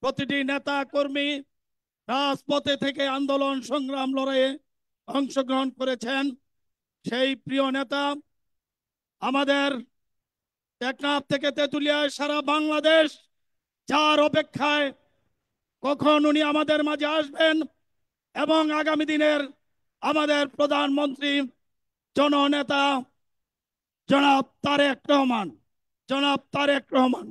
প্রতিটি নেতা কর্মী রাজপথে থেকে আন্দোলন সংগ্রাম লড়াইয়ে অংশগ্রহণ করেছেন। সেই প্রিয় নেতা আমাদের টেকনাফ থেকে তেঁতুলিয়ায় সারা বাংলাদেশ যার অপেক্ষায় কখন উনি আমাদের মাঝে আসবেন এবং আগামী দিনের আমাদের প্রধানমন্ত্রী জননেতা জনাব তারেক রহমান জনাব তারেক রহমান।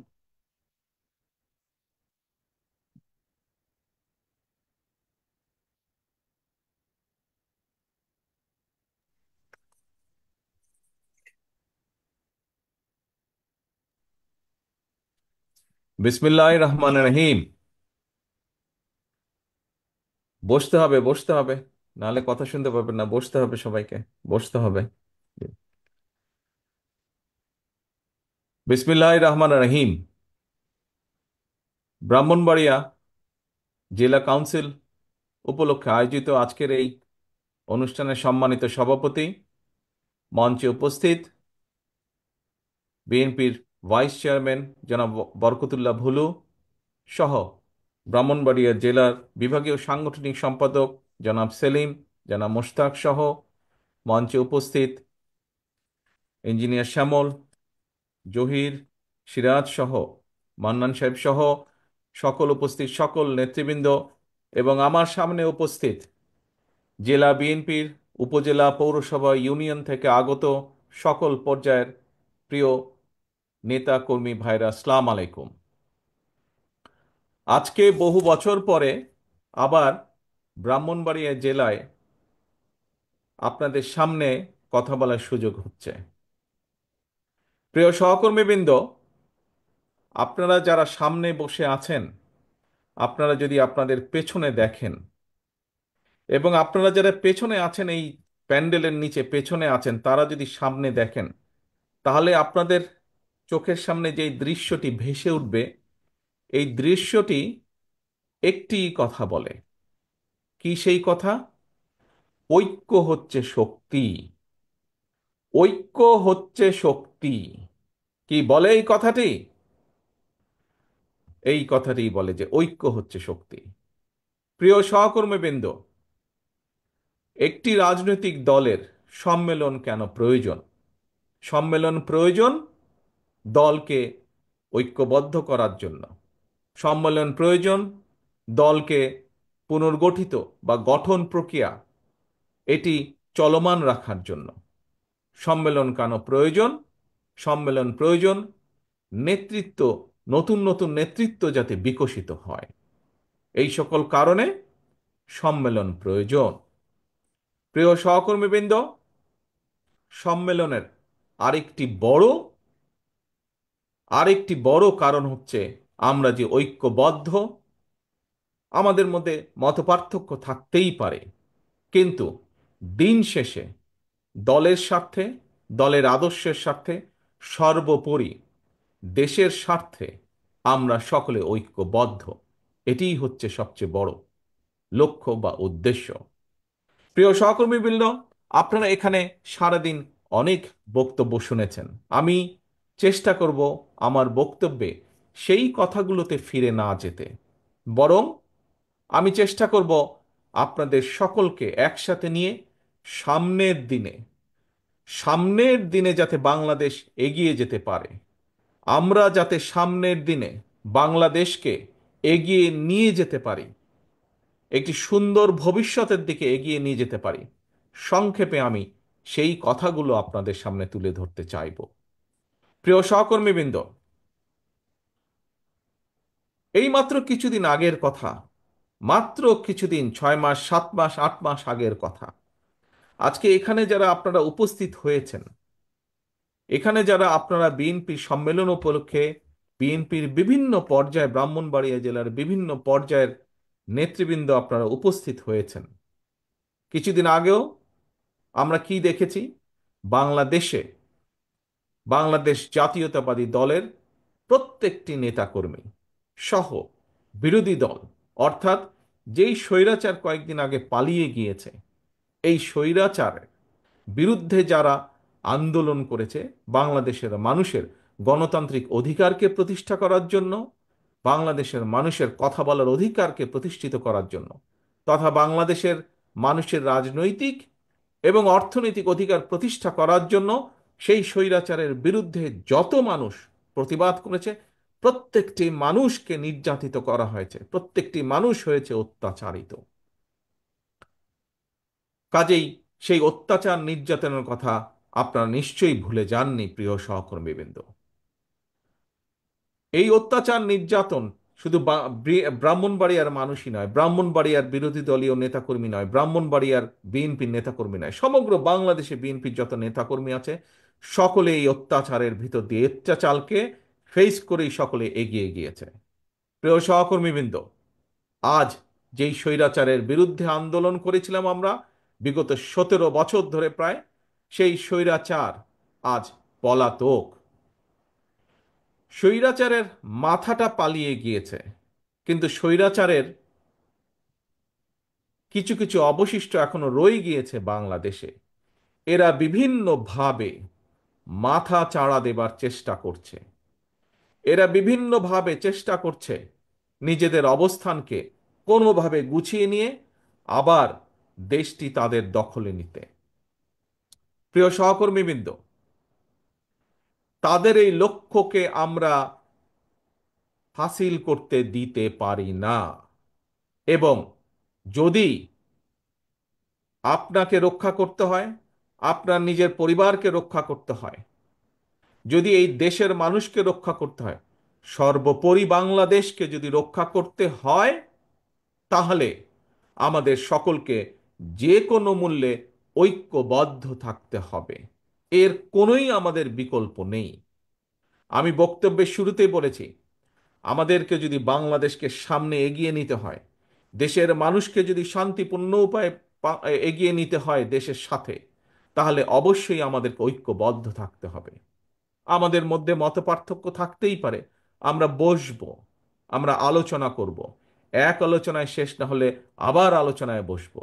বিসমিল্লাহির রহমানির রহিম। বসতে হবে, বসতে হবে, নাহলে কথা শুনতে পাবেন না। বসতে হবে, সবাইকে বসতে হবে। বিসমিল্লাহির রহমানির রহিম। ব্রাহ্মণবাড়িয়া জেলা কাউন্সিল উপলক্ষে আয়োজিত আজকের এই অনুষ্ঠানের সম্মানিত সভাপতি, মঞ্চে উপস্থিত বিএনপির ভাইস চেয়ারম্যান জনাব বরকতুল্লাহ ভুলু সহ ব্রাহ্মণবাড়িয়া জেলার বিভাগীয় সাংগঠনিক সম্পাদক জনাব সেলিম, জনাব মোশতাক সহ মঞ্চে উপস্থিত ইঞ্জিনিয়ার শ্যামল, জহির, সিরাজ সহ মান্নান সাহেব সহ সকল উপস্থিত সকল নেতৃবৃন্দ এবং আমার সামনে উপস্থিত জেলা বিএনপির উপজেলা পৌরসভা ইউনিয়ন থেকে আগত সকল পর্যায়ের প্রিয় নেতা কর্মী ভাইরা, আসসালামু আলাইকুম। আজকে বহু বছর পরে আবার ব্রাহ্মণবাড়িয়া জেলায় আপনাদের সামনে কথা বলার সুযোগ হচ্ছে। প্রিয় সহকর্মীবৃন্দ, আপনারা যারা সামনে বসে আছেন, আপনারা যদি আপনাদের পেছনে দেখেন এবং আপনারা যারা পেছনে আছেন, এই প্যান্ডেলের নিচে পেছনে আছেন, তারা যদি সামনে দেখেন, তাহলে আপনাদের চোখের সামনে যে দৃশ্যটি ভেসে উঠবে, এই দৃশ্যটি একটি কথা বলে। কি সেই কথা? ঐক্য হচ্ছে শক্তি। ঐক্য হচ্ছে শক্তি। কি বলে এই কথাটি? এই কথাটি বলে যে ঐক্য হচ্ছে শক্তি। প্রিয় সহকর্মীবৃন্দ, একটি রাজনৈতিক দলের সম্মেলন কেন প্রয়োজন? সম্মেলন প্রয়োজন দলকে ঐক্যবদ্ধ করার জন্য। সম্মেলন প্রয়োজন দলকে পুনর্গঠিত বা গঠন প্রক্রিয়া এটি চলমান রাখার জন্য। সম্মেলন কেন প্রয়োজন? সম্মেলন প্রয়োজন নেতৃত্ব, নতুন নতুন নেতৃত্ব যাতে বিকশিত হয়, এই সকল কারণে সম্মেলন প্রয়োজন। প্রিয় সহকর্মীবৃন্দ, সম্মেলনের আরেকটি বড় আরেকটি বড় কারণ হচ্ছে আমরা যে ঐক্যবদ্ধ। আমাদের মধ্যে মতপার্থক্য থাকতেই পারে, কিন্তু দিন শেষে দলের স্বার্থে, দলের আদর্শের স্বার্থে, সর্বোপরি দেশের স্বার্থে আমরা সকলে ঐক্যবদ্ধ। এটিই হচ্ছে সবচেয়ে বড় লক্ষ্য বা উদ্দেশ্য। প্রিয় সহকর্মীবৃন্দ, আপনারা এখানে সারাদিন অনেক বক্তব্য শুনেছেন। আমি চেষ্টা করব আমার বক্তব্যে সেই কথাগুলোতে ফিরে না যেতে, বরং আমি চেষ্টা করব আপনাদের সকলকে একসাথে নিয়ে সামনের দিনে সামনের দিনে যাতে বাংলাদেশ এগিয়ে যেতে পারে, আমরা যাতে সামনের দিনে বাংলাদেশকে এগিয়ে নিয়ে যেতে পারি, একটি সুন্দর ভবিষ্যতের দিকে এগিয়ে নিয়ে যেতে পারি। সংক্ষেপে আমি সেই কথাগুলো আপনাদের সামনে তুলে ধরতে চাইব। প্রিয় সহকর্মীবৃন্দ, এই মাত্র কিছুদিন আগের কথা, মাত্র কিছুদিন, 6 মাস, 7 মাস, 8 মাস আগের কথা। আজকে এখানে যারা আপনারা উপস্থিত হয়েছেন, এখানে যারা আপনারা বিএনপি সম্মেলন উপলক্ষে বিএনপির বিভিন্ন পর্যায়ে, ব্রাহ্মণবাড়িয়া জেলার বিভিন্ন পর্যায়ের নেতৃবৃন্দ আপনারা উপস্থিত হয়েছেন, কিছুদিন আগেও আমরা কি দেখেছি? বাংলাদেশে বাংলাদেশ জাতীয়তাবাদী দলের প্রত্যেকটি নেতাকর্মী সহ বিরোধী দল, অর্থাৎ যেই স্বৈরাচার কয়েকদিন আগে পালিয়ে গিয়েছে, এই স্বৈরাচারের বিরুদ্ধে যারা আন্দোলন করেছে বাংলাদেশের মানুষের গণতান্ত্রিক অধিকারকে প্রতিষ্ঠা করার জন্য, বাংলাদেশের মানুষের কথা বলার অধিকারকে প্রতিষ্ঠিত করার জন্য, তথা বাংলাদেশের মানুষের রাজনৈতিক এবং অর্থনৈতিক অধিকার প্রতিষ্ঠা করার জন্য সেই স্বৈরাচারের বিরুদ্ধে যত মানুষ প্রতিবাদ করেছে, প্রত্যেকটি মানুষকে নির্যাতিত করা হয়েছে, প্রত্যেকটি মানুষ হয়েছে অত্যাচারিত। কাজেই সেই অত্যাচার নির্যাতনের কথা আপনারা নিশ্চয়ই ভুলে যাননি, প্রিয় সহকর্মীবৃন্দ। এই অত্যাচার নির্যাতন শুধু ব্রাহ্মণবাড়িয়ার মানুষই নয়, ব্রাহ্মণবাড়িয়ার বিরোধী দলীয় নেতাকর্মী নয়, ব্রাহ্মণবাড়িয়ার বিএনপির নেতাকর্মী নয়, সমগ্র বাংলাদেশে বিএনপির যত নেতাকর্মী আছে সকলে এই অত্যাচারের ভিতর দিয়ে অত্যাচারকে ফেস করেই সকলে এগিয়ে গিয়েছে। প্রিয় সহকর্মীবৃন্দ, আজ যেই স্বৈরাচারের বিরুদ্ধে আন্দোলন করেছিলাম আমরা বিগত 17 বছর ধরে প্রায়, সেই স্বৈরাচার আজ পলাতক। স্বৈরাচারের মাথাটা পালিয়ে গিয়েছে, কিন্তু স্বৈরাচারের কিছু কিছু অবশিষ্ট এখনো রয়ে গিয়েছে বাংলাদেশে। এরা বিভিন্নভাবে মাথা চাড়া দেবার চেষ্টা করছে, এরা বিভিন্নভাবে চেষ্টা করছে নিজেদের অবস্থানকে কোনোভাবে গুছিয়ে নিয়ে আবার দেশটি তাদের দখলে নিতে। প্রিয় সহকর্মীবৃন্দ, তাদের এই লক্ষ্যকে আমরা হাসিল করতে দিতে পারি না, এবং যদি আপনাকে রক্ষা করতে হয়, আপনার নিজের পরিবারকে রক্ষা করতে হয়, যদি এই দেশের মানুষকে রক্ষা করতে হয়, সর্বোপরি বাংলাদেশকে যদি রক্ষা করতে হয়, তাহলে আমাদের সকলকে যে কোনো মূল্যে ঐক্যবদ্ধ থাকতে হবে। এর কোনোই আমাদের বিকল্প নেই। আমি বক্তব্যের শুরুতেই বলেছি, আমাদেরকে যদি বাংলাদেশকে সামনে এগিয়ে নিতে হয়, দেশের মানুষকে যদি শান্তিপূর্ণ উপায়ে এগিয়ে নিতে হয় দেশের সাথে, তাহলে অবশ্যই আমাদেরকে ঐক্যবদ্ধ থাকতে হবে। আমাদের মধ্যে মতপার্থক্য থাকতেই পারে, আমরা বসবো, আমরা আলোচনা করব, এক আলোচনায় শেষ না হলে আবার আলোচনায় বসবো,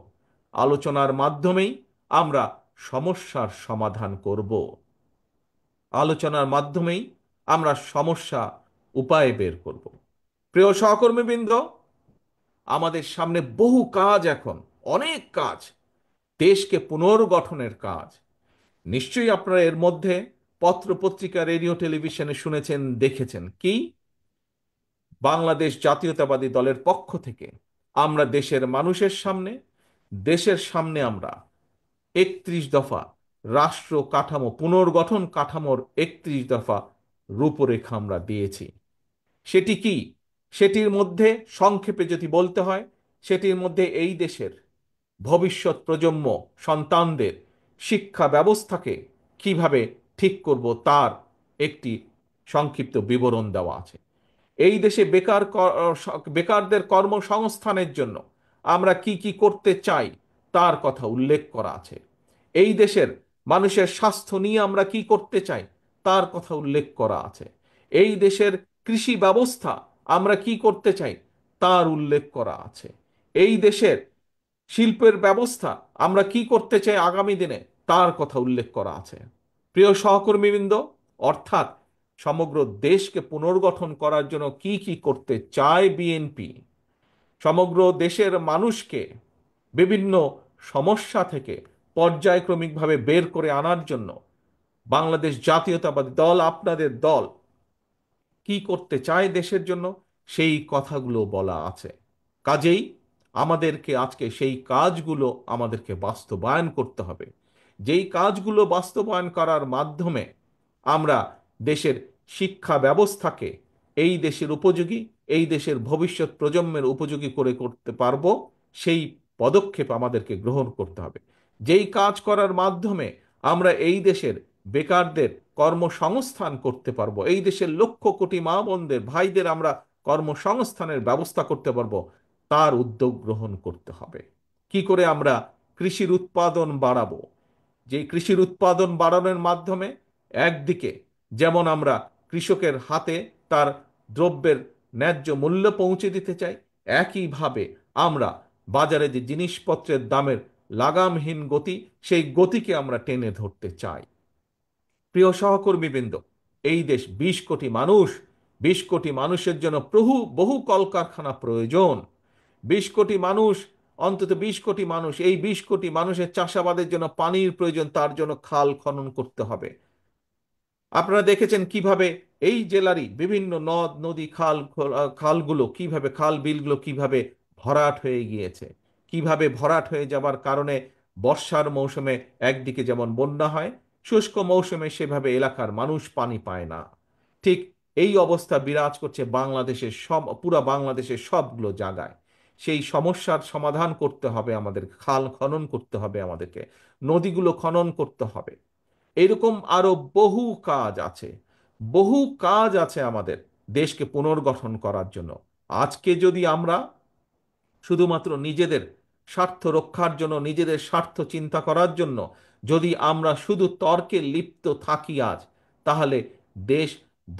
আলোচনার মাধ্যমেই আমরা সমস্যার সমাধান করব, আলোচনার মাধ্যমেই আমরা সমস্যা উপায় বের করব। প্রিয় সহকর্মীবৃন্দ, আমাদের সামনে বহু কাজ, এখন অনেক কাজ, দেশকে পুনর্গঠনের কাজ। নিশ্চয়ই আপনারা এর মধ্যে পত্র পত্রিকা, রেডিও, টেলিভিশনে শুনেছেন, দেখেছেন কি বাংলাদেশ জাতীয়তাবাদী দলের পক্ষ থেকে আমরা দেশের সামনে আমরা 31 দফা রাষ্ট্র কাঠামো পুনর্গঠন কাঠামোর 31 দফা রূপরেখা আমরা দিয়েছি। সেটি কি? সেটির মধ্যে সংক্ষেপে যদি বলতে হয়, সেটির মধ্যে এই দেশের ভবিষ্যৎ প্রজন্ম সন্তানদের শিক্ষা ব্যবস্থাকে কিভাবে ঠিক করব তার একটি সংক্ষিপ্ত বিবরণ দেওয়া আছে। এই দেশে বেকারদের কর্মসংস্থানের জন্য আমরা কি কি করতে চাই তার কথা উল্লেখ করা আছে। এই দেশের মানুষের স্বাস্থ্য নিয়ে আমরা কি করতে চাই তার কথা উল্লেখ করা আছে। এই দেশের কৃষি ব্যবস্থা আমরা কি করতে চাই তার উল্লেখ করা আছে। এই দেশের শিল্পের ব্যবস্থা আমরা কি করতে চাই আগামী দিনে তার কথা উল্লেখ করা আছে। প্রিয় সহকর্মীবৃন্দ, অর্থাৎ সমগ্র দেশকে পুনর্গঠন করার জন্য কি কি করতে চায় বিএনপি, সমগ্র দেশের মানুষকে বিভিন্ন সমস্যা থেকে পর্যায়ক্রমিকভাবে বের করে আনার জন্য বাংলাদেশ জাতীয়তাবাদী দল, আপনাদের দল কি করতে চায় দেশের জন্য সেই কথাগুলো বলা আছে। কাজেই আমাদেরকে আজকে সেই কাজগুলো আমাদেরকে বাস্তবায়ন করতে হবে, যেই কাজগুলো বাস্তবায়ন করার মাধ্যমে আমরা দেশের শিক্ষা ব্যবস্থাকে এই দেশের উপযোগী, এই দেশের ভবিষ্যৎ প্রজন্মের উপযোগী করে করতে পারবো, সেই পদক্ষেপ আমাদেরকে গ্রহণ করতে হবে। যেই কাজ করার মাধ্যমে আমরা এই দেশের বেকারদের কর্মসংস্থান করতে পারবো, এই দেশের লক্ষ কোটি মা বোনদের, ভাইদের আমরা কর্মসংস্থানের ব্যবস্থা করতে পারবো, তার উদ্যোগ গ্রহণ করতে হবে। কি করে আমরা কৃষির উৎপাদন বাড়াবো, যে কৃষির উৎপাদন বাড়ানোর মাধ্যমে একদিকে যেমন আমরা কৃষকের হাতে তার দ্রব্যের ন্যায্য মূল্য পৌঁছে দিতে চাই, একইভাবে আমরা বাজারে যে জিনিসপত্রের দামের লাগামহীন গতি, সেই গতিকে আমরা টেনে ধরতে চাই। প্রিয় সহকর্মীবৃন্দ, এই দেশ 20 কোটি মানুষ 20 কোটি মানুষের জন্য বহু কলকারখানা প্রয়োজন। 20 কোটি মানুষ, অন্তত 20 কোটি মানুষ, এই 20 কোটি মানুষের চাষাবাদের জন্য পানির প্রয়োজন, তার জন্য খাল খনন করতে হবে। আপনারা দেখেছেন কিভাবে এই জেলারই বিভিন্ন নদ নদী খালগুলো কিভাবে, খাল বিলগুলো কিভাবে ভরাট হয়ে গিয়েছে, কিভাবে ভরাট হয়ে যাবার কারণে বর্ষার মৌসুমে একদিকে যেমন বন্যা হয়, শুষ্ক মৌসুমে সেভাবে এলাকার মানুষ পানি পায় না। ঠিক এই অবস্থা বিরাজ করছে বাংলাদেশের পুরা বাংলাদেশের সবগুলো জায়গায়। সেই সমস্যার সমাধান করতে হবে আমাদের, খাল খনন করতে হবে আমাদেরকে, নদীগুলো খনন করতে হবে। এরকম আরো বহু কাজ আছে, বহু কাজ আছে আমাদের দেশকে পুনর্গঠন করার জন্য। আজকে যদি আমরা শুধুমাত্র নিজেদের স্বার্থ রক্ষার জন্য, নিজেদের স্বার্থ চিন্তা করার জন্য যদি আমরা শুধু তর্কে লিপ্ত থাকি আজ, তাহলে দেশ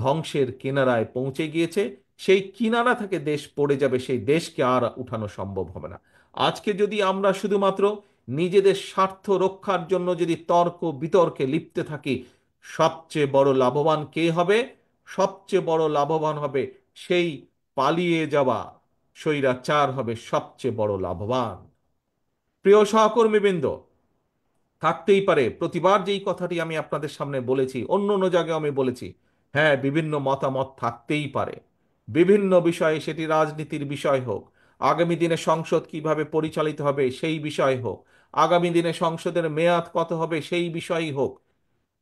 ধ্বংসের কিনারায় পৌঁছে গিয়েছে। সেই কিনারা থেকে দেশ পড়ে যাবে, সেই দেশকে আর উঠানো সম্ভব হবে না। আজকে যদি আমরা শুধুমাত্র নিজেদের স্বার্থ রক্ষার জন্য যদি তর্ক বিতর্কে লিপ্ত থাকি, সবচেয়ে বড় লাভবান কে হবে? সবচেয়ে বড় লাভবান হবে সেই পালিয়ে যাওয়া স্বৈরাচার, হবে সবচেয়ে বড় লাভবান। প্রিয় সহকর্মীবৃন্দ, থাকতেই পারে, প্রতিবার যেই কথাটি আমি আপনাদের সামনে বলেছি, অন্য অন্য জায়গায় আমি বলেছি, হ্যাঁ বিভিন্ন মতামত থাকতেই পারে বিভিন্ন বিষয়ে, সেটি রাজনীতির বিষয় হোক, আগামী দিনে সংসদ কিভাবে পরিচালিত হবে সেই বিষয় হোক, আগামী দিনে সংসদের মেয়াদ কত হবে সেই বিষয়ই হোক,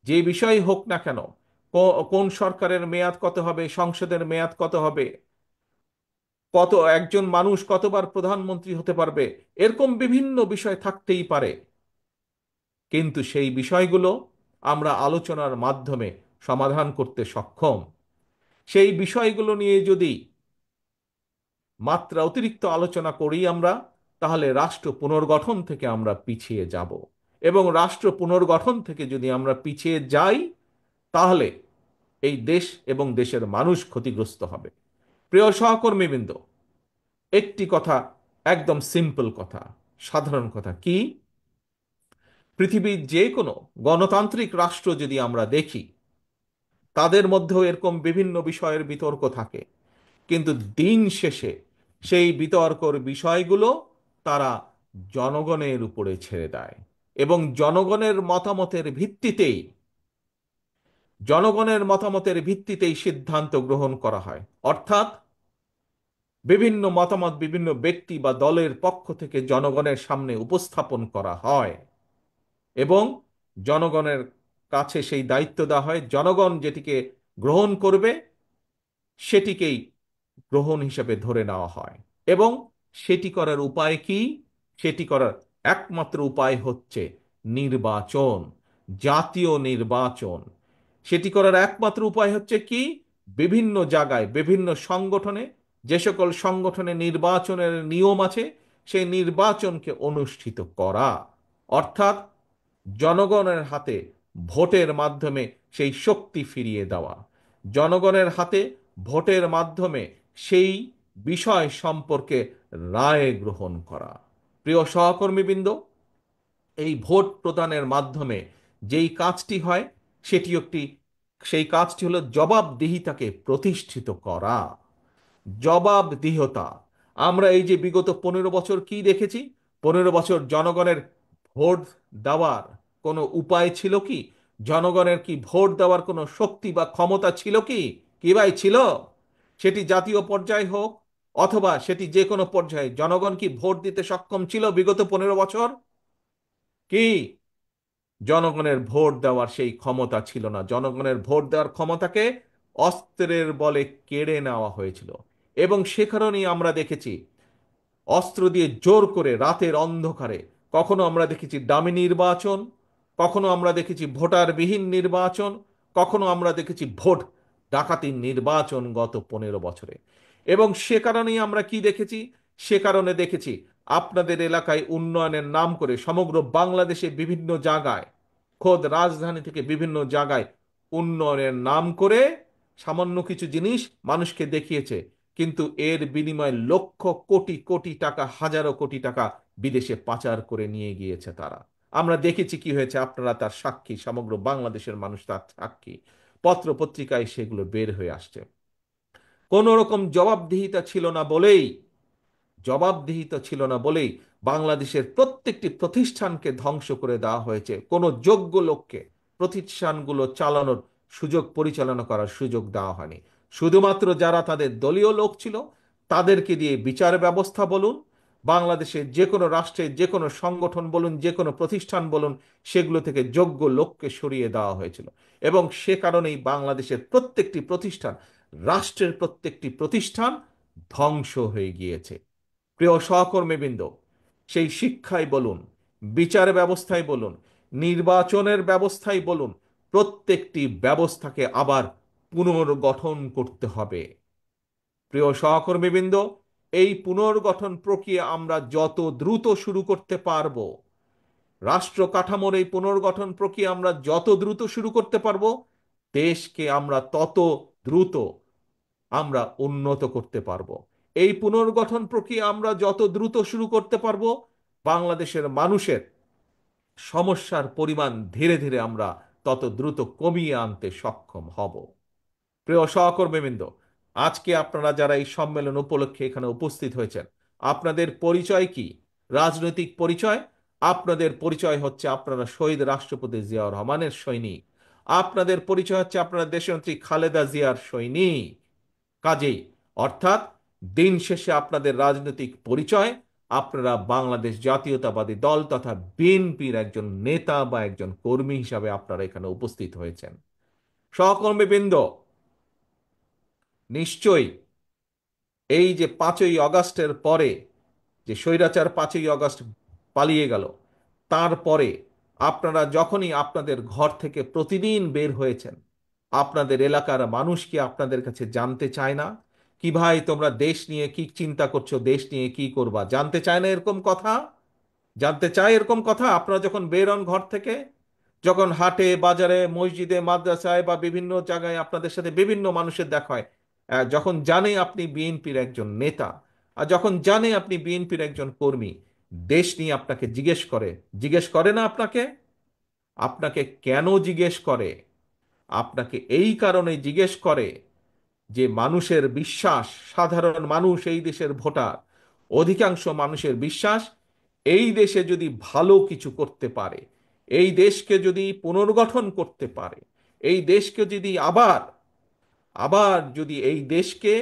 যে বিষয় হোক না কেন, কোন সরকারের মেয়াদ কত হবে, সংসদের মেয়াদ কত হবে, কত একজন মানুষ কতবার প্রধানমন্ত্রী হতে পারবে, এরকম বিভিন্ন বিষয় থাকতেই পারে। কিন্তু সেই বিষয়গুলো আমরা আলোচনার মাধ্যমে সমাধান করতে সক্ষম। সেই বিষয়গুলো নিয়ে যদি মাত্রা অতিরিক্ত আলোচনা করি আমরা, তাহলে রাষ্ট্র পুনর্গঠন থেকে আমরা পিছিয়ে যাব। এবং রাষ্ট্র পুনর্গঠন থেকে যদি আমরা পিছিয়ে যাই, তাহলে এই দেশ এবং দেশের মানুষ ক্ষতিগ্রস্ত হবে। প্রিয় সহকর্মীবৃন্দ, একটি কথা, একদম সিম্পল কথা, সাধারণ কথা, কি পৃথিবীর যে কোনো গণতান্ত্রিক রাষ্ট্র যদি আমরা দেখি, তাদের মধ্যেও এরকম বিভিন্ন বিষয়ের বিতর্ক থাকে, কিন্তু দিন শেষে সেই বিতর্কর বিষয়গুলো তারা জনগণের উপরে ছেড়ে দেয়, এবং জনগণের মতামতের ভিত্তিতেই সিদ্ধান্ত গ্রহণ করা হয়। অর্থাৎ বিভিন্ন মতামত বিভিন্ন ব্যক্তি বা দলের পক্ষ থেকে জনগণের সামনে উপস্থাপন করা হয়, এবং জনগণের কাছে সেই দায়িত্ব দেওয়া হয়, জনগণ যেটিকে গ্রহণ করবে সেটিকেই গ্রহণ হিসেবে ধরে নেওয়া হয়। এবং সেটি করার উপায় কি? সেটি করার একমাত্র উপায় হচ্ছে নির্বাচন, জাতীয় নির্বাচন। সেটি করার একমাত্র উপায় হচ্ছে কি? বিভিন্ন জায়গায় বিভিন্ন সংগঠনে, যে সকল সংগঠনে নির্বাচনের নিয়ম আছে, সেই নির্বাচনকে অনুষ্ঠিত করা। অর্থাৎ জনগণের হাতে ভোটের মাধ্যমে সেই শক্তি ফিরিয়ে দেওয়া, জনগণের হাতে ভোটের মাধ্যমে সেই বিষয় সম্পর্কে রায় গ্রহণ করা। প্রিয় সহকর্মীবৃন্দ, এই ভোট প্রদানের মাধ্যমে যেই কাজটি হয়, সেটি একটি, সেই কাজটি হলো জবাবদিহিতাকে প্রতিষ্ঠিত করা। জবাবদিহিতা। আমরা এই যে বিগত 15 বছর কি দেখেছি? 15 বছর জনগণের ভোট দেওয়ার কোনো উপায় ছিল কি? জনগণের কি ভোট দেওয়ার কোনো শক্তি বা ক্ষমতা ছিল কি? কি ভাই ছিল? সেটি জাতীয় পর্যায়ে হোক অথবা সেটি যে কোনো পর্যায়ে, জনগণ কি ভোট দিতে সক্ষম ছিল বিগত 15 বছর? কি জনগণের ভোট দেওয়ার সেই ক্ষমতা ছিল না। জনগণের ভোট দেওয়ার ক্ষমতাকে অস্ত্রের বলে কেড়ে নেওয়া হয়েছিল। এবং সে কারণেই আমরা দেখেছি অস্ত্র দিয়ে জোর করে রাতের অন্ধকারে, কখনো আমরা দেখেছি ডামি নির্বাচন, কখনো আমরা দেখেছি ভোটারবিহীন নির্বাচন, কখনো আমরা দেখেছি ভোট ডাকাতির নির্বাচন গত 15 বছরে। এবং সে কারণেই আমরা কি দেখেছি? সে কারণে দেখেছি আপনাদের এলাকায় উন্নয়নের নাম করে সমগ্র বাংলাদেশে বিভিন্ন জায়গায়, খোদ রাজধানী থেকে বিভিন্ন জায়গায় উন্নয়নের নাম করে সামান্য কিছু জিনিস মানুষকে দেখিয়েছে, কিন্তু এর বিনিময়ে লক্ষ কোটি কোটি টাকা, হাজারো কোটি টাকা বিদেশে পাচার করে নিয়ে গিয়েছে তারা। আমরা দেখেছি কি হয়েছে, আপনারা তার সাক্ষী, সমগ্র বাংলাদেশের মানুষ তার সাক্ষী, পত্র পত্রিকায় সেগুলো বের হয়ে আসছে। কোনো রকম জবাবদিহিতা ছিল না বলেই বাংলাদেশের প্রত্যেকটি প্রতিষ্ঠানকে ধ্বংস করে দেওয়া হয়েছে। কোনো যোগ্য লোককে প্রতিষ্ঠানগুলো চালানোর সুযোগ, পরিচালনা করার সুযোগ দেওয়া হয়নি। শুধুমাত্র যারা তাদের দলীয় লোক ছিল তাদেরকে দিয়ে বিচার ব্যবস্থা বলুন, বাংলাদেশের যে কোনো রাষ্ট্রের যে কোনো সংগঠন বলুন, যে কোনো প্রতিষ্ঠান বলুন, সেগুলো থেকে যোগ্য লোককে সরিয়ে দেওয়া হয়েছিল। এবং সে কারণেই বাংলাদেশের প্রত্যেকটি প্রতিষ্ঠান, রাষ্ট্রের প্রত্যেকটি প্রতিষ্ঠান ধ্বংস হয়ে গিয়েছে। প্রিয় সহকর্মীবৃন্দ, সেই শিক্ষায় বলুন, বিচার ব্যবস্থায় বলুন, নির্বাচনের ব্যবস্থায় বলুন, প্রত্যেকটি ব্যবস্থাকে আবার পুনর্গঠন করতে হবে। প্রিয় সহকর্মীবৃন্দ, এই পুনর্গঠন প্রক্রিয়া আমরা যত দ্রুত শুরু করতে পারব, রাষ্ট্র কাঠামোর এই পুনর্গঠন প্রক্রিয়া আমরা যত দ্রুত শুরু করতে পারবো, দেশকে আমরা তত দ্রুত উন্নত করতে পারবো। এই পুনর্গঠন প্রক্রিয়া আমরা যত দ্রুত শুরু করতে পারবো, বাংলাদেশের মানুষের সমস্যার পরিমাণ ধীরে ধীরে আমরা তত দ্রুত কমিয়ে আনতে সক্ষম হব। প্রিয় সহকর্মীবৃন্দ, আজকে আপনারা যারা এই সম্মেলন উপলক্ষে এখানে উপস্থিত হয়েছেন, আপনাদের পরিচয় কি? রাজনৈতিক পরিচয়? আপনাদের পরিচয় হচ্ছে আপনারা শহীদ রাষ্ট্রপতি জিয়াউর রহমানের সৈনিক। আপনাদের পরিচয় হচ্ছে আপনারা দেশনেত্রী খালেদা জিয়ার সৈনিক। কাজেই অর্থাৎ দিন শেষে আপনাদের রাজনৈতিক পরিচয়, আপনারা বাংলাদেশ জাতীয়তাবাদী দল তথা বিএনপির একজন নেতা বা একজন কর্মী হিসাবে আপনারা এখানে উপস্থিত হয়েছেন। সহকর্মীবৃন্দ, নিশ্চয়ই এই যে 5ই আগস্টের পরে, যে স্বৈরাচার 5ই আগস্ট পালিয়ে গেল, তারপরে আপনারা যখনই আপনাদের ঘর থেকে প্রতিদিন বের হয়েছেন, আপনাদের এলাকার মানুষ কি আপনাদের কাছে জানতে চায় না কি ভাই তোমরা দেশ নিয়ে কি চিন্তা করছো, দেশ নিয়ে কি করবা? জানতে চায় না এরকম কথা? জানতে চায় এরকম কথা? আপনারা যখন বের হন ঘর থেকে, যখন হাটে বাজারে মসজিদে মাদ্রাসায় বা বিভিন্ন জায়গায় আপনাদের সাথে বিভিন্ন মানুষের দেখা হয়, যখন জানে আপনি বিএনপির একজন নেতা, আর যখন জানে আপনি বিএনপির একজন কর্মী, দেশ নিয়ে আপনাকে জিজ্ঞেস করে না আপনাকে? আপনাকে কেন জিজ্ঞেস করে? আপনাকে এই কারণে জিজ্ঞেস করে যে মানুষের বিশ্বাস, সাধারণ মানুষ, এই দেশের ভোটার, অধিকাংশ মানুষের বিশ্বাস, এই দেশে যদি ভালো কিছু করতে পারে, এই দেশকে যদি পুনর্গঠন করতে পারে, এই দেশকে যদি আবার আবার যদি এই দেশকে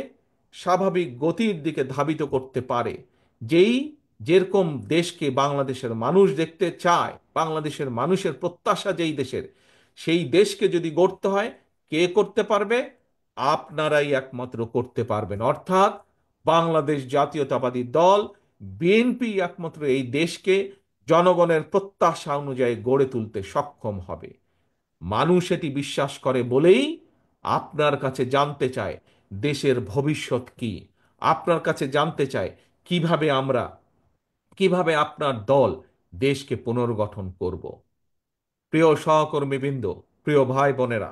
স্বাভাবিক গতির দিকে ধাবিত করতে পারে, যেই যেরকম দেশকে বাংলাদেশের মানুষ দেখতে চায়, বাংলাদেশের মানুষের প্রত্যাশা যেই দেশের, সেই দেশকে যদি গড়তে হয়, কে করতে পারবে? আপনারাই একমাত্র করতে পারবেন। অর্থাৎ বাংলাদেশ জাতীয়তাবাদী দল বিএনপি একমাত্র এই দেশকে জনগণের প্রত্যাশা অনুযায়ী গড়ে তুলতে সক্ষম হবে। মানুষ এটি বিশ্বাস করে বলেই আপনার কাছে জানতে চায় দেশের ভবিষ্যৎ কি, আপনার কাছে জানতে চায় কিভাবে আপনার দল দেশকে পুনর্গঠন করব। প্রিয় সহকর্মীবৃন্দ, প্রিয় ভাই বোনেরা,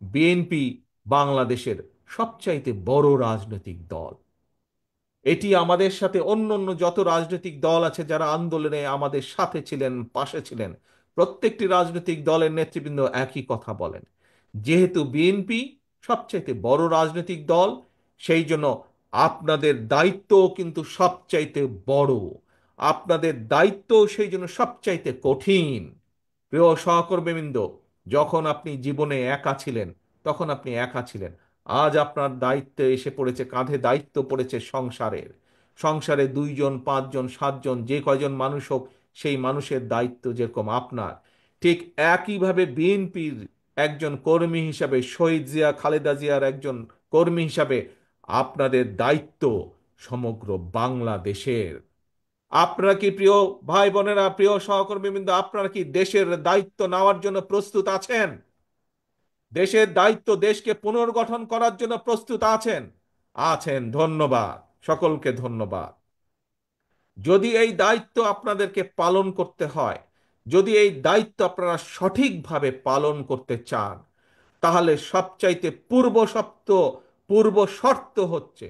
বিএনপি বাংলাদেশের সবচাইতে বড় রাজনৈতিক দল। এটি আমাদের সাথে অন্য অন্য যত রাজনৈতিক দল আছে যারা আন্দোলনে আমাদের সাথে ছিলেন, পাশে ছিলেন, প্রত্যেকটি রাজনৈতিক দলের নেতৃবৃন্দ একই কথা বলেন। যেহেতু বিএনপি সবচাইতে বড় রাজনৈতিক দল, সেই জন্য আপনাদের দায়িত্ব কিন্তু সবচাইতে বড়, আপনাদের দায়িত্ব সেই জন্য সবচাইতে কঠিন। প্রিয় সহকর্মীবৃন্দ, যখন আপনি জীবনে একা ছিলেন, তখন আপনি একা ছিলেন। আজ আপনার দায়িত্বে এসে পড়েছে, কাঁধে দায়িত্ব পড়েছে সংসারের। সংসারে 2 জন, 5 জন, 7 জন, যে কয়জন মানুষ হোক, সেই মানুষের দায়িত্ব যেরকম আপনার, ঠিক একইভাবে বিএনপির একজন কর্মী হিসাবে, শহীদ জিয়া খালেদা জিয়ার একজন কর্মী হিসাবে আপনাদের দায়িত্ব সমগ্র বাংলাদেশের। আপনারা কি, প্রিয় ভাই বোনেরা, প্রিয় সহকর্মীবৃন্দ, আপনারা কি দেশের দায়িত্ব নেওয়ার জন্য প্রস্তুত আছেন? দেশের দায়িত্ব, দেশকে পুনর্গঠন করার জন্য প্রস্তুত আছেন? আছেন, ধন্যবাদ। সকলকে ধন্যবাদ। যদি এই দায়িত্ব আপনাদেরকে পালন করতে হয়, যদি এই দায়িত্ব আপনারা সঠিকভাবে পালন করতে চান, তাহলে সবচাইতে পূর্ব শর্ত হচ্ছে,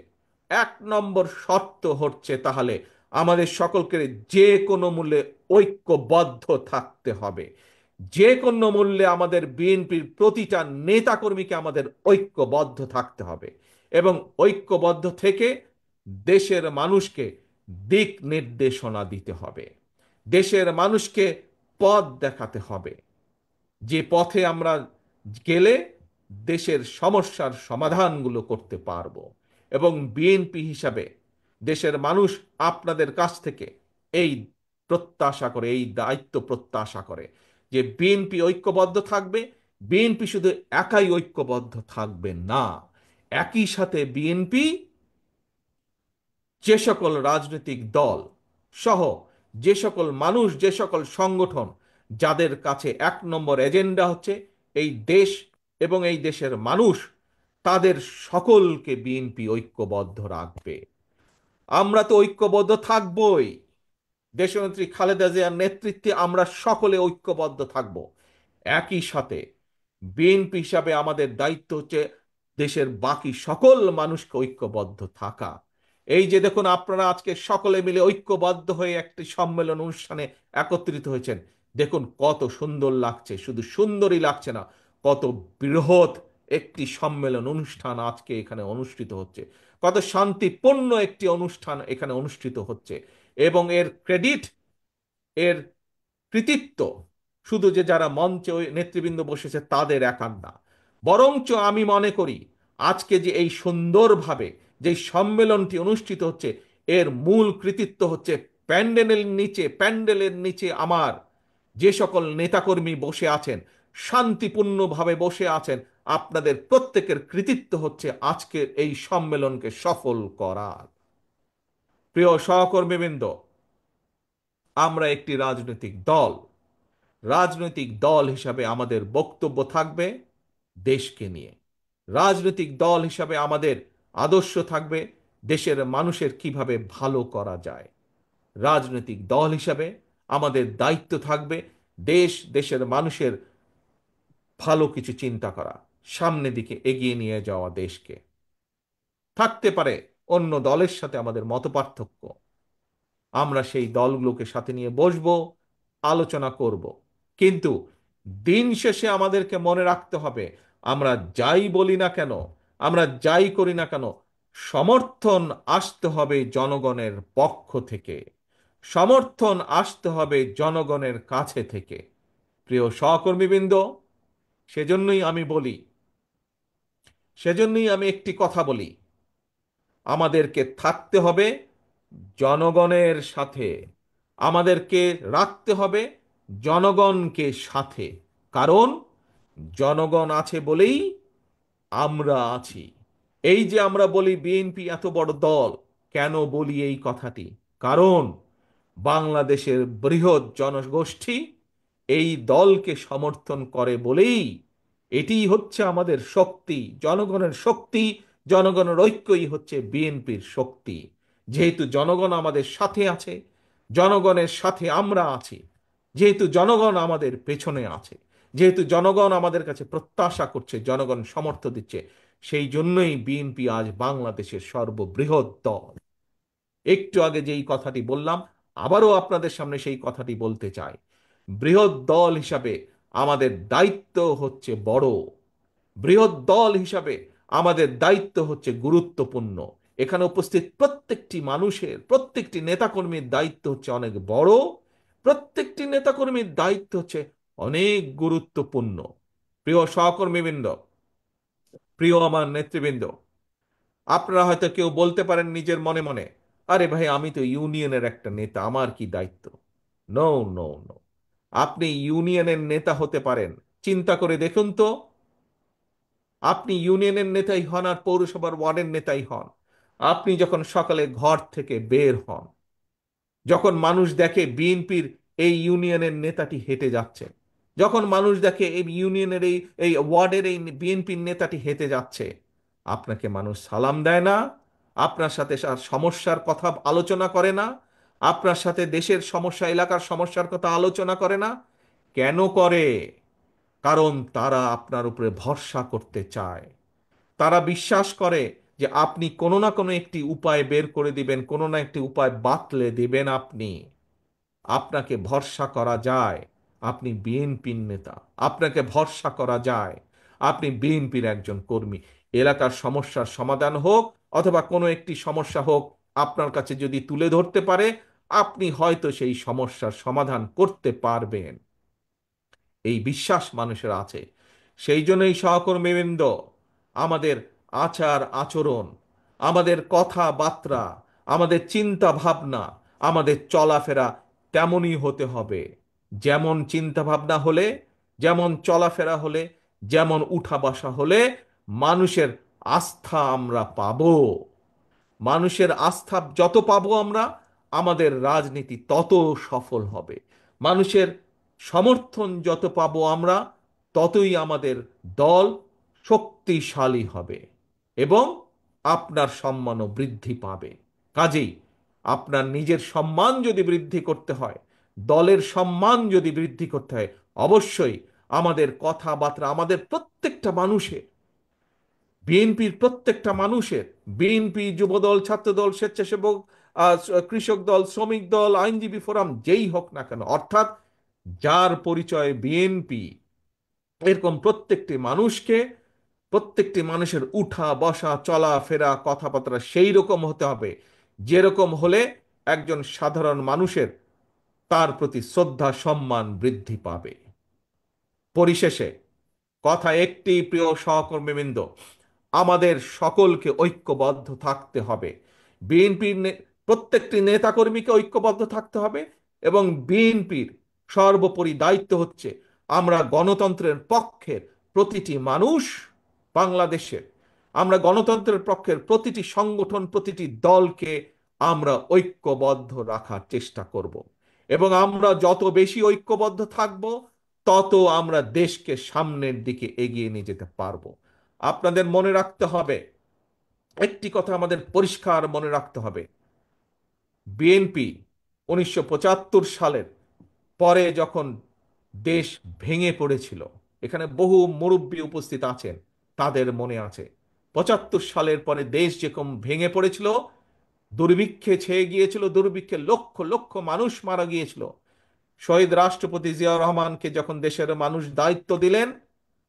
1 নম্বর শর্ত হচ্ছে, তাহলে আমাদের সকলকে যে কোনো মূল্যে ঐক্যবদ্ধ থাকতে হবে। যে কোনো মূল্যে আমাদের বিএনপির প্রতিটা নেতাকর্মীকে আমাদের ঐক্যবদ্ধ থাকতে হবে। এবং ঐক্যবদ্ধ থেকে দেশের মানুষকে দিক নির্দেশনা দিতে হবে, দেশের মানুষকে পথ দেখাতে হবে, যে পথে আমরা গেলে দেশের সমস্যার সমাধানগুলো করতে পারবো। এবং বিএনপি হিসাবে দেশের মানুষ আপনাদের কাছ থেকে এই প্রত্যাশা করে, এই দায়িত্ব প্রত্যাশা করে যে বিএনপি ঐক্যবদ্ধ থাকবে। বিএনপি শুধু একাই ঐক্যবদ্ধ থাকবে না, একই সাথে বিএনপি যে সকল রাজনৈতিক দল সহ যে সকল মানুষ, যে সকল সংগঠন যাদের কাছে এক নম্বর এজেন্ডা হচ্ছে এই দেশ এবং এই দেশের মানুষ, তাদের সকলকে বিএনপি ঐক্যবদ্ধ রাখবে। আমরা তো ঐক্যবদ্ধ থাকবই, দেশনেত্রী খালেদা জিয়ার নেতৃত্বে আমরা সকলে ঐক্যবদ্ধ থাকব। একই সাথে বিএনপি হিসাবে আমাদের দায়িত্ব হচ্ছে দেশের বাকি সকল মানুষকে ঐক্যবদ্ধ থাকা। এই যে দেখুন, আপনারা আজকে সকলে মিলে ঐক্যবদ্ধ হয়ে একটি সম্মেলন অনুষ্ঠানে একত্রিত হয়েছেন, দেখুন কত সুন্দর লাগছে। শুধু সুন্দরই লাগছে না, কত বৃহৎ একটি সম্মেলন অনুষ্ঠান আজকে এখানে অনুষ্ঠিত হচ্ছে, কত শান্তিপূর্ণ একটি অনুষ্ঠান এখানে অনুষ্ঠিত হচ্ছে। এবং এর ক্রেডিট, এর কৃতিত্ব শুধু যে যারা মঞ্চে ওই নেতৃবৃন্দ বসেছে তাদের একার না, বরঞ্চ আমি মনে করি আজকে যে এই সুন্দরভাবে যে সম্মেলনটি অনুষ্ঠিত হচ্ছে, এর মূল কৃতিত্ব হচ্ছে প্যান্ডেলের নিচে আমার যে সকল নেতাকর্মী বসে আছেন, শান্তিপূর্ণভাবে বসে আছেন, আপনাদের প্রত্যেকের কৃতিত্ব হচ্ছে আজকের এই সম্মেলনকে সফল করার। প্রিয় সহকর্মীবৃন্দ, আমরা একটি রাজনৈতিক দল, রাজনৈতিক দল হিসাবে আমাদের বক্তব্য থাকবে দেশকে নিয়ে। রাজনৈতিক দল হিসাবে আমাদের আদর্শ থাকবে দেশের মানুষের কিভাবে ভালো করা যায়। রাজনৈতিক দল হিসাবে আমাদের দায়িত্ব থাকবে দেশ, দেশের মানুষের ভালো কিছু চিন্তা করা, সামনের দিকে এগিয়ে নিয়ে যাওয়া দেশকে। থাকতে পারে অন্য দলের সাথে আমাদের মতপার্থক্য, আমরা সেই দলগুলোকে সাথে নিয়ে বসবো, আলোচনা করব। কিন্তু দিন শেষে আমাদেরকে মনে রাখতে হবে, আমরা যাই বলি না কেন, আমরা যাই করি না কেন, সমর্থন আসতে হবে জনগণের পক্ষ থেকে, সমর্থন আসতে হবে জনগণের কাছে থেকে। প্রিয় সহকর্মীবৃন্দ, সেজন্যই আমি বলি, সেজন্যই আমি একটি কথা বলি, আমাদেরকে থাকতে হবে জনগণের সাথে, আমাদেরকে রাখতে হবে জনগণকে সাথে। কারণ জনগণ আছে বলেই আমরা আছি। এই যে আমরা বলি বিএনপি এত বড় দল, কেন বলি এই কথাটি? কারণ বাংলাদেশের বৃহৎ জনগোষ্ঠী এই দলকে সমর্থন করে বলেই এটিই হচ্ছে আমাদের শক্তি, জনগণের শক্তি। জনগণের ঐক্যই হচ্ছে বিএনপির শক্তি। যেহেতু জনগণ আমাদের সাথে আছে, জনগণের সাথে আমরা আছি, যেহেতু জনগণ আমাদের পেছনে আছে, যেহেতু জনগণ আমাদের কাছে প্রত্যাশা করছে, জনগণ সমর্থন দিচ্ছে, সেই জন্যই বিএনপি আজ বাংলাদেশের সর্ববৃহৎ দল। একটু আগে যেই কথাটি বললাম, আবারও আপনাদের সামনে সেই কথাটি বলতে চাই। বৃহৎ দল হিসাবে আমাদের দায়িত্ব হচ্ছে বড়, বৃহৎ দল হিসাবে আমাদের দায়িত্ব হচ্ছে গুরুত্বপূর্ণ। এখানে উপস্থিত প্রত্যেকটি মানুষের, প্রত্যেকটি নেতাকর্মীর দায়িত্ব হচ্ছে অনেক বড়, প্রত্যেকটি নেতাকর্মীর দায়িত্ব হচ্ছে অনেক গুরুত্বপূর্ণ। প্রিয় সহকর্মীবৃন্দ, প্রিয় আমার নেতৃবৃন্দ, আপনারা হয়তো কেউ বলতে পারেন নিজের মনে মনে, আরে ভাই আমি তো ইউনিয়নের একটা নেতা, আমার কি দায়িত্ব? No, no, no. আপনি ইউনিয়নের নেতা হতে পারেন, চিন্তা করে দেখুন তো, আপনি ইউনিয়নের নেতাই হন আর পৌরসভার ওয়ার্ডের নেতাই হন, আপনি যখন সকালে ঘর থেকে বের হন, যখন মানুষ দেখে বিএনপির এই ইউনিয়নের নেতাটি হেঁটে যাচ্ছে, যখন মানুষ দেখে এই ইউনিয়নের এই এই ওয়ার্ডের এই বিএনপির নেতাটি হেঁটে যাচ্ছে, আপনাকে মানুষ সালাম দেয় না? আপনার সাথে সমস্যার কথা আলোচনা করে না? আপনার সাথে দেশের সমস্যা, এলাকার সমস্যার কথা আলোচনা করে না? কেন করে? কারণ তারা আপনার উপরে ভরসা করতে চায়। তারা বিশ্বাস করে যে আপনি কোনো না কোনো একটি উপায় বের করে দিবেন, কোনো না একটি উপায় বাতলে দিবেন আপনি। আপনাকে ভরসা করা যায়, আপনি বিএনপির নেতা, আপনাকে ভরসা করা যায়, আপনি বিএনপির একজন কর্মী। এলাকার সমস্যার সমাধান হোক অথবা কোনো একটি সমস্যা হোক, আপনার কাছে যদি তুলে ধরতে পারে, আপনি হয়তো সেই সমস্যার সমাধান করতে পারবেন। এই বিশ্বাস মানুষের আছে। সেই জন্যই সহকর্মীবৃন্দ, আমাদের আচার আচরণ, আমাদের কথাবার্তা, আমাদের চিন্তা ভাবনা, আমাদের চলাফেরা তেমনই হতে হবে। যেমন চিন্তা ভাবনা হলে, যেমন চলাফেরা হলে, যেমন উঠা বসা হলে মানুষের আস্থা আমরা পাবো। মানুষের আস্থা যত পাবো আমরা, আমাদের রাজনীতি তত সফল হবে। মানুষের সমর্থন যত পাবো আমরা, ততই আমাদের দল শক্তিশালী হবে এবং আপনার সম্মানও বৃদ্ধি পাবে। কাজেই আপনার নিজের সম্মান যদি বৃদ্ধি করতে হয়, দলের সম্মান যদি বৃদ্ধি করতে হয়, অবশ্যই আমাদের কথাবার্তা, আমাদের প্রত্যেকটা মানুষের, বিএনপির প্রত্যেকটা মানুষের, বিএনপি, যুবদল, ছাত্রদল, স্বেচ্ছাসেবক, কৃষক দল, শ্রমিক দল, আইনজীবী ফোরাম, যেই হোক না কেন, অর্থাৎ যার পরিচয় বিএনপি, এরকম প্রত্যেকটি মানুষকে, প্রত্যেকটি মানুষের উঠা বসা চলাফেরা কথাবার্তা সেই রকম হতে হবে, যেরকম হলে একজন সাধারণ মানুষের তার প্রতি শ্রদ্ধা সম্মান বৃদ্ধি পাবে। পরিশেষে কথা একটি, প্রিয় সহকর্মীবৃন্দ, আমাদের সকলকে ঐক্যবদ্ধ থাকতে হবে। বিএনপির প্রত্যেকটি নেতাকর্মীকে ঐক্যবদ্ধ থাকতে হবে এবং বিএনপির সর্বোপরি দায়িত্ব হচ্ছে আমরা গণতন্ত্রের পক্ষের প্রতিটি মানুষ বাংলাদেশের, আমরা গণতন্ত্রের পক্ষের প্রতিটি সংগঠন, প্রতিটি দলকে আমরা ঐক্যবদ্ধ রাখার চেষ্টা করব এবং আমরা যত বেশি ঐক্যবদ্ধ থাকব, তত আমরা দেশকে সামনের দিকে এগিয়ে নিয়ে যেতে পারবো। আপনাদের মনে রাখতে হবে, একটি কথা আমাদের পরিষ্কার মনে রাখতে হবে, বিএনপি 1975 সালের পরে যখন দেশ ভেঙে পড়েছিল, এখানে বহু মুরব্বী উপস্থিত আছেন, তাদের মনে আছে 75 সালের পরে দেশ যেরকম ভেঙে পড়েছিল, দুর্ভিক্ষে ছেয়ে গিয়েছিল, দুর্ভিক্ষে লক্ষ লক্ষ মানুষ মারা গিয়েছিল। শহীদ রাষ্ট্রপতি জিয়াউর রহমানকে যখন দেশের মানুষ দায়িত্ব দিলেন,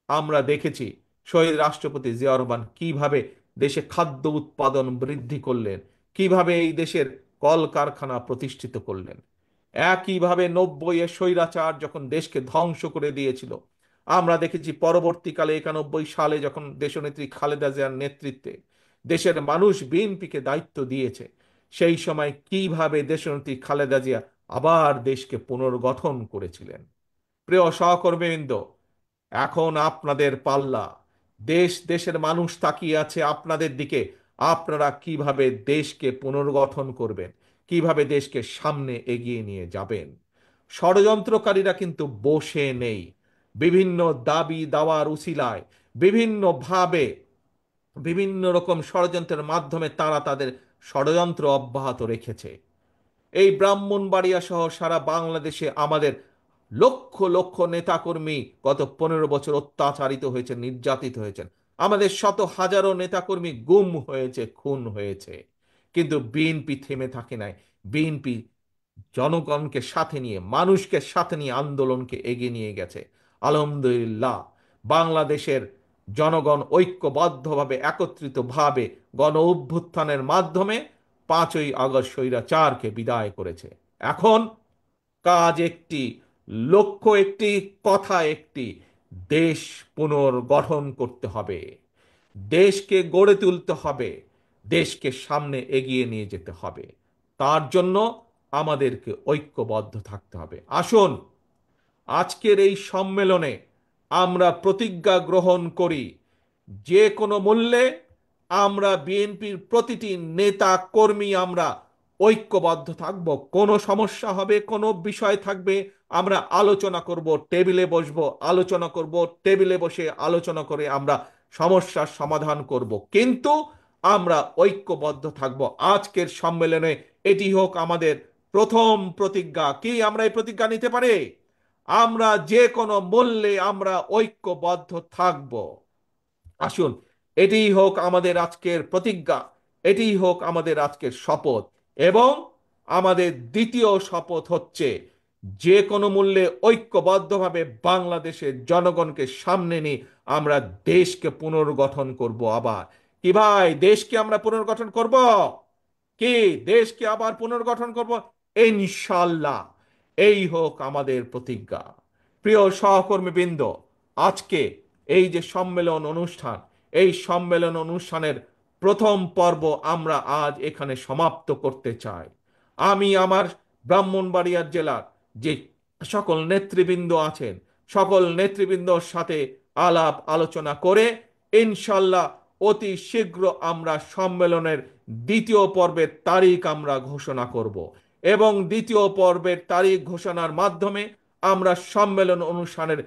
আমরা দেখেছি শহীদ রাষ্ট্রপতি জিয়াউর রহমান কিভাবে দেশে খাদ্য উৎপাদন বৃদ্ধি করলেন, কিভাবে এই দেশের কলকারখানা প্রতিষ্ঠিত করলেন। একইভাবে 90-এ স্বৈরাচার যখন দেশকে ধ্বংস করে দিয়েছিল, আমরা দেখেছি পরবর্তীকালে 91 সালে যখন দেশনেত্রী খালেদা জিয়ার নেতৃত্বে দেশের মানুষ বিএনপিকে দায়িত্ব দিয়েছে, সেই সময় কিভাবে দেশনেত্রী খালেদা জিয়া আবার দেশকে পুনর্গঠন করেছিলেন। প্রিয় সহকর্মীবৃন্দ, এখন আপনাদের পাল্লা। দেশ, দেশের মানুষ তাকিয়ে আছে আপনাদের দিকে। আপনারা কিভাবে দেশকে পুনর্গঠন করবেন, কিভাবে দেশকে সামনে এগিয়ে নিয়ে যাবেন। ষড়যন্ত্রকারীরা কিন্তু বসে নেই। বিভিন্ন দাবি দাওয়ার উছিলায়, বিভিন্নভাবে, বিভিন্ন রকম ষড়যন্ত্রের মাধ্যমে তারা তাদের ষড়যন্ত্র অব্যাহত রেখেছে। এই ব্রাহ্মণবাড়িয়া সহ সারা বাংলাদেশে আমাদের লক্ষ লক্ষ নেতাকর্মী গত 15 বছর অত্যাচারিত হয়েছে, নির্যাতিত হয়েছেন। আমাদের শত হাজারো নেতাকর্মী গুম হয়েছে, খুন হয়েছে। কিন্তু বিএনপি থেমে থাকে নাই। বিএনপি জনগণকে সাথে নিয়ে, মানুষকে সাথে নিয়ে আন্দোলনকে এগিয়ে নিয়ে গেছে। আলহামদুলিল্লাহ, বাংলাদেশের জনগণ ঐক্যবদ্ধভাবে, একত্রিতভাবে গণ অভ্যুত্থানের মাধ্যমে 5ই আগস্ট স্বৈরাচারকে বিদায় করেছে। এখন কাজ একটি, লক্ষ্য একটি, কথা একটি, দেশ পুনর্গঠন করতে হবে, দেশকে গড়ে তুলতে হবে, দেশকে সামনে এগিয়ে নিয়ে যেতে হবে। তার জন্য আমাদেরকে ঐক্যবদ্ধ থাকতে হবে। আসুন আজকের এই সম্মেলনে আমরা প্রতিজ্ঞা গ্রহণ করি, যে কোনো মূল্যে আমরা বিএনপির প্রতিটি নেতা কর্মী আমরা ঐক্যবদ্ধ থাকব। কোনো সমস্যা হবে, কোনো বিষয় থাকবে, আমরা আলোচনা করব, টেবিলে বসবো, আলোচনা করব, টেবিলে বসে আলোচনা করে আমরা সমস্যার সমাধান করব, কিন্তু আমরা ঐক্যবদ্ধ থাকব। আজকের সম্মেলনে এটি হোক আমাদের প্রথম প্রতিজ্ঞা। কি আমরা এই প্রতিজ্ঞা নিতে পারি? আমরা যে কোনো মূল্যে আমরা ঐক্যবদ্ধ থাকব। আসুন, এটিই হোক আমাদের আজকের প্রতিজ্ঞা, এটিই হোক আমাদের আজকের শপথ। এবং আমাদের দ্বিতীয় শপথ হচ্ছে যে কোনো মূল্যে ঐক্যবদ্ধভাবে বাংলাদেশের জনগণকে সামনে নিয়ে আমরা দেশকে পুনর্গঠন করব আবার। কি ভাই, দেশকে আমরা পুনর্গঠন করব? কি দেশকে আবার পুনর্গঠন করব? ইনশাল্লাহ। এই হোক আমাদের প্রতিজ্ঞা। প্রিয় সহকর্মীবৃন্দ, আজকে এই যে সম্মেলন অনুষ্ঠান, এই সম্মেলন অনুষ্ঠানের প্রথম পর্ব আমরা আজ এখানে সমাপ্ত করতে চাই। আমি আমার ব্রাহ্মণবাড়িয়ার জেলার যে সকল নেতৃবৃন্দ আছেন, সকল নেতৃবৃন্দর সাথে আলাপ আলোচনা করে ইনশাল্লাহ অতি শীঘ্র আমরা সম্মেলনের দ্বিতীয় পর্বের তারিখ আমরা ঘোষণা করব, এবং দ্বিতীয় পর্বের তারিখ ঘোষণার মাধ্যমে আমরা সম্মেলন অনুষ্ঠানের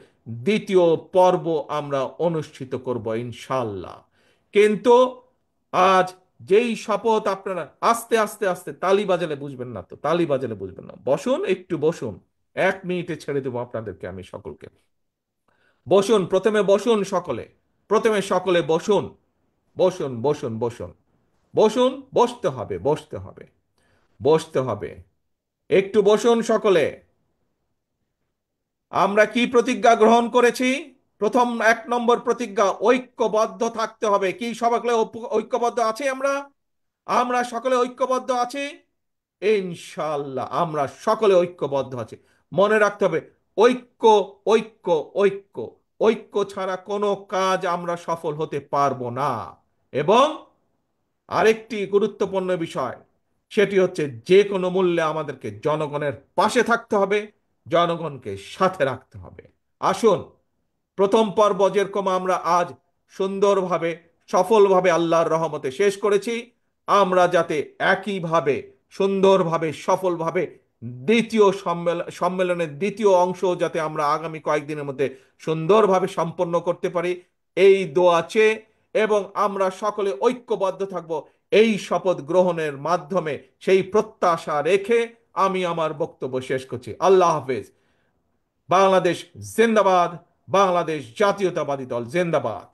দ্বিতীয় পর্ব আমরা অনুষ্ঠিত করব ইনশাল্লাহ। কিন্তু আজ যেই শপথ আপনারা, আস্তে আস্তে আস্তে, তালি বাজালে বুঝবেন না তো, তালি বাজালে বুঝবেন না, বসুন, একটু বসুন। 1 মিনিটে ছেড়ে দেবো আপনাদেরকে, আমি সকলকে। বসুন, প্রথমে বসুন সকলে, প্রথমে সকলে বসুন, বসুন বসুন বসুন বসুন। বসতে হবে, বসতে হবে, বসতে হবে। একটু বসুন সকলে। আমরা কি প্রতিজ্ঞা গ্রহণ করেছি? প্রথম 1 নম্বর প্রতিজ্ঞা, ঐক্যবদ্ধ থাকতে হবে। কি সকলে ঐক্যবদ্ধ আছি আমরা? আমরা সকলে ঐক্যবদ্ধ আছি ইনশাআল্লাহ। আমরা সকলে ঐক্যবদ্ধ আছি। মনে রাখতে হবে, ঐক্য, ঐক্য, ঐক্য। ঐক্য ছাড়া কোনো কাজ আমরা সফল হতে পারবো না। এবং আরেকটি গুরুত্বপূর্ণ বিষয়, সেটি হচ্ছে যে কোনো মূল্যে আমাদেরকে জনগণের পাশে থাকতে হবে, জনগণকে সাথে রাখতে হবে। আসুন, প্রথম পর্ব যেরকম আমরা আজ সুন্দরভাবে, সফলভাবে আল্লাহর রহমতে শেষ করেছি, আমরা যাতে একইভাবে সুন্দরভাবে, সফলভাবে দ্বিতীয় সম্মেলনের দ্বিতীয় অংশ যাতে আমরা আগামী কয়েকদিনের মধ্যে সুন্দরভাবে সম্পন্ন করতে পারি, এই দোয়া চেয়ে এবং আমরা সকলে ঐক্যবদ্ধ থাকব এই শপথ গ্রহণের মাধ্যমে, সেই প্রত্যাশা রেখে আমি আমার বক্তব্য শেষ করছি। আল্লাহ হাফেজ। বাংলাদেশ জিন্দাবাদ। বাংলাদেশ জাতীয়তাবাদী দল জিন্দাবাদ।